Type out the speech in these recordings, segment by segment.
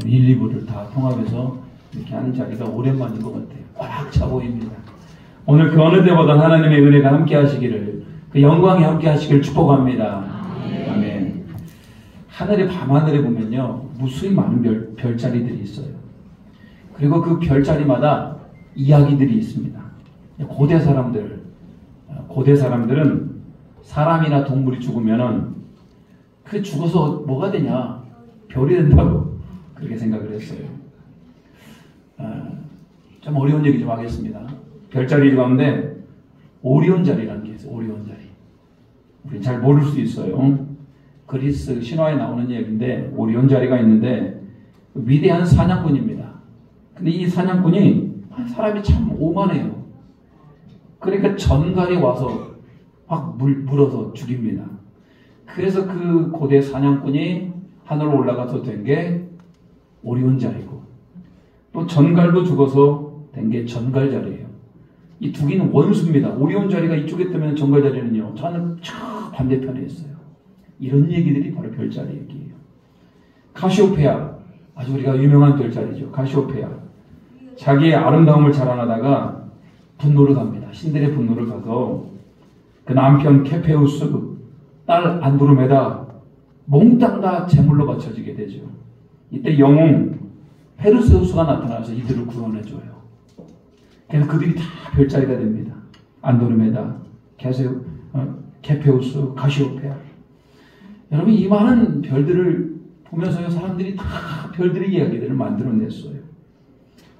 우리 1, 2부를 다 통합해서 이렇게 하는 자리가 오랜만인 것 같아요. 꽉 차 보입니다. 오늘 그 어느 때보다 하나님의 은혜가 함께 하시기를, 그 영광이 함께 하시기를 축복합니다. 아멘. 하늘의 밤하늘에 보면요, 무수히 많은 별자리들이 있어요. 그리고 그 별자리마다 이야기들이 있습니다. 고대 사람들은 사람이나 동물이 죽으면은 그 죽어서 뭐가 되냐? 별이 된다고 그렇게 생각을 했어요. 좀 어려운 얘기 좀 하겠습니다. 별자리 가운데 오리온 자리라는 게 있어요. 오리온 자리. 우리는 잘 모를 수 있어요. 그리스 신화에 나오는 얘기인데, 오리온 자리가 있는데 위대한 사냥꾼입니다. 근데 이 사냥꾼이 사람이 참 오만해요. 그러니까 전갈이 와서 막 물어서 죽입니다. 그래서 그 고대 사냥꾼이 하늘로 올라가서 된 게 오리온 자리고, 또 전갈도 죽어서 된 게 전갈 자리예요. 이 두 개는 원수입니다. 오리온 자리가 이쪽에 뜨면 전갈 자리는요, 저는 저 반대편에 있어요. 이런 얘기들이 바로 별자리 얘기예요. 카시오페아, 아주 우리가 유명한 별자리죠. 카시오페아. 자기의 아름다움을 자랑하다가 분노를 갑니다. 신들의 분노를 가서 그 남편 케페우스, 딸 안드로메다 몽땅 다 제물로 바쳐지게 되죠. 이때 영웅 페르세우스가 나타나서 이들을 구원해줘요. 그래서 그들이 다 별자리가 됩니다. 안드로메다, 케페우스, 카시오페아. 여러분, 이 많은 별들을 보면서요, 사람들이 다 별들의 이야기들을 만들어냈어요.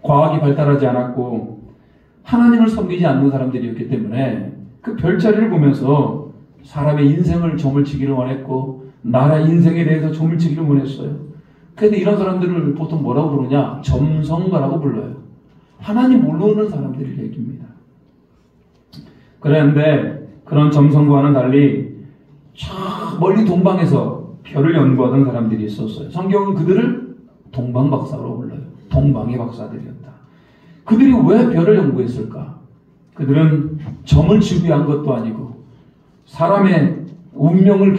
과학이 발달하지 않았고 하나님을 섬기지 않는 사람들이었기 때문에 그 별자리를 보면서 사람의 인생을 점을치기를 원했고, 나라의 인생에 대해서 점을치기를 원했어요. 그런데 이런 사람들을 보통 뭐라고 부르냐? 점성가라고 불러요. 하나님 모르는 사람들의 얘기입니다. 그런데 그런 점성과는 달리 저 멀리 동방에서 별을 연구하던 사람들이 있었어요. 성경은 그들을 동방박사로 불러요. 동방의 박사들이었다. 그들이 왜 별을 연구했을까? 그들은 점을 치기 위한 것도 아니고, 사람의 운명을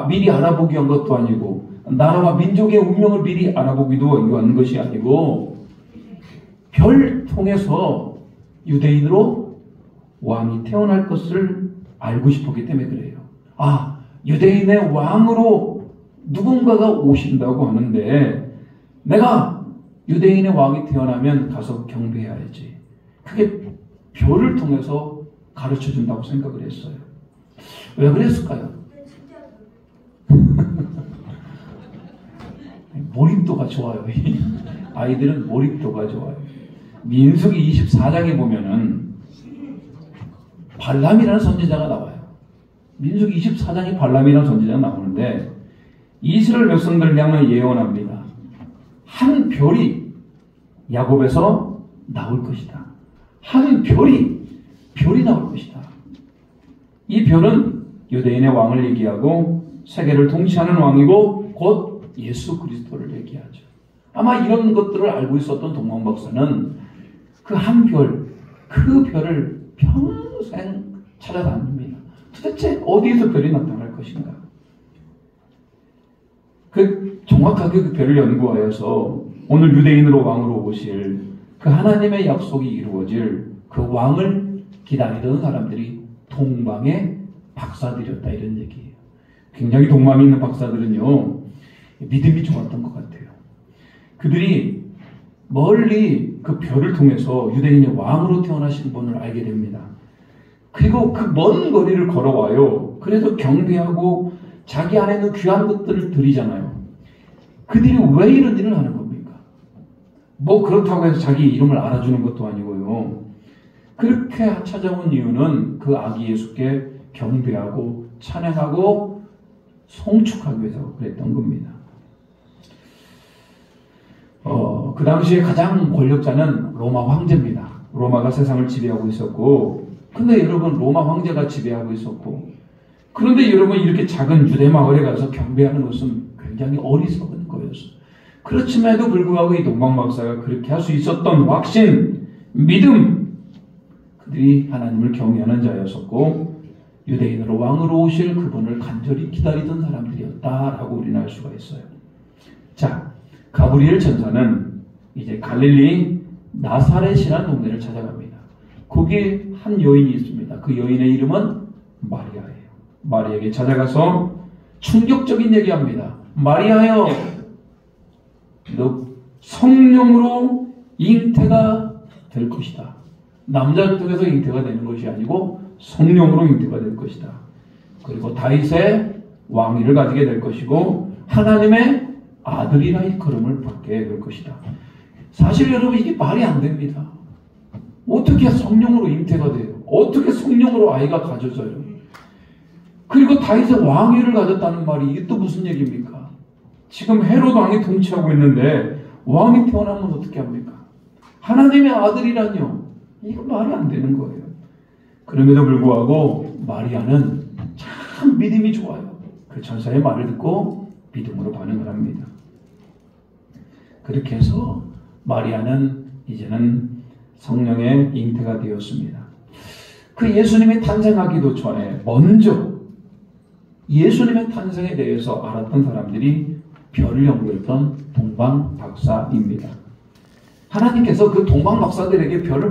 미리 알아보기 위한 것도 아니고, 나라와 민족의 운명을 미리 알아보기도 위한 것이 아니고, 별 통해서 유대인으로 왕이 태어날 것을 알고 싶었기 때문에 그래요. 아, 유대인의 왕으로 누군가가 오신다고 하는데 내가 유대인의 왕이 태어나면 가서 경배해야지. 그게 별을 통해서 가르쳐준다고 생각을 했어요. 왜 그랬을까요? 몰입도가 좋아요. 아이들은 몰입도가 좋아요. 민수기 24장에 보면은 발람이라는 선지자가 나와요. 민수기 24장에 발람이라는 선지자가 나오는데 이스라엘 백성들을 향해 예언합니다. 한 별이 야곱에서 나올 것이다. 한 별이 나올 것이다. 이 별은 유대인의 왕을 얘기하고 세계를 통치하는 왕이고 곧 예수 그리스도를 얘기하죠. 아마 이런 것들을 알고 있었던 동방 박사는 그 한 별, 그 별을 평생 찾아다닙니다. 도대체 어디에서 별이 나타날 것인가? 정확하게 그 별을 연구하여서 오늘 유대인으로 왕으로 오실 그 하나님의 약속이 이루어질 그 왕을 기다리던 사람들이 동방의 박사들이었다, 이런 얘기예요. 굉장히 동방에 있는 박사들은요, 믿음이 좋았던 것 같아요. 그들이 멀리 그 별을 통해서 유대인의 왕으로 태어나신 분을 알게 됩니다. 그리고 그 먼 거리를 걸어와요. 그래도 경배하고 자기 안에 있는 귀한 것들을 드리잖아요. 그들이 왜 이런 일을 하는 겁니까? 뭐 그렇다고 해서 자기 이름을 알아주는 것도 아니고요. 그렇게 찾아온 이유는 그 아기 예수께 경배하고 찬양하고 송축하기 위해서 그랬던 겁니다. 그 당시에 가장 권력자는 로마 황제입니다. 로마가 세상을 지배하고 있었고, 근데 여러분, 로마 황제가 지배하고 있었고, 그런데 여러분, 이렇게 작은 유대 마을에 가서 경배하는 것은 굉장히 어리석은 거였어요. 그렇음에도 불구하고 이 동방 박사가 그렇게 할 수 있었던 확신, 믿음, 그들이 하나님을 경외하는 자였었고 유대인으로 왕으로 오실 그분을 간절히 기다리던 사람들이었다라고 우리는 알 수가 있어요. 자, 가브리엘 천사는 이제 갈릴리 나사렛이라는 동네를 찾아갑니다. 거기에 한 여인이 있습니다. 그 여인의 이름은 마리아예요. 마리아에게 찾아가서 충격적인 얘기합니다. 마리아여, 너 성령으로 잉태가 될 것이다. 남자 쪽에서 잉태가 되는 것이 아니고 성령으로 잉태가 될 것이다. 그리고 다윗의 왕위를 가지게 될 것이고 하나님의 아들이라 일컬음을 받게 될 것이다. 사실 여러분 이게 말이 안 됩니다. 어떻게 성령으로 잉태가 돼요? 어떻게 성령으로 아이가 가져져요? 그리고 다윗의 왕위를 가졌다는 말이 이게 또 무슨 얘기입니까? 지금 헤롯 왕이 통치하고 있는데 왕이 태어나면 어떻게 합니까? 하나님의 아들이라뇨. 이거 말이 안 되는 거예요. 그럼에도 불구하고 마리아는 참 믿음이 좋아요. 그 천사의 말을 듣고 믿음으로 반응을 합니다. 그렇게 해서 마리아는 이제는 성령의 잉태가 되었습니다. 그 예수님이 탄생하기도 전에 먼저 예수님의 탄생에 대해서 알았던 사람들이 별을 연구했던 동방 박사입니다. 하나님께서 그 동방 박사들에게 별을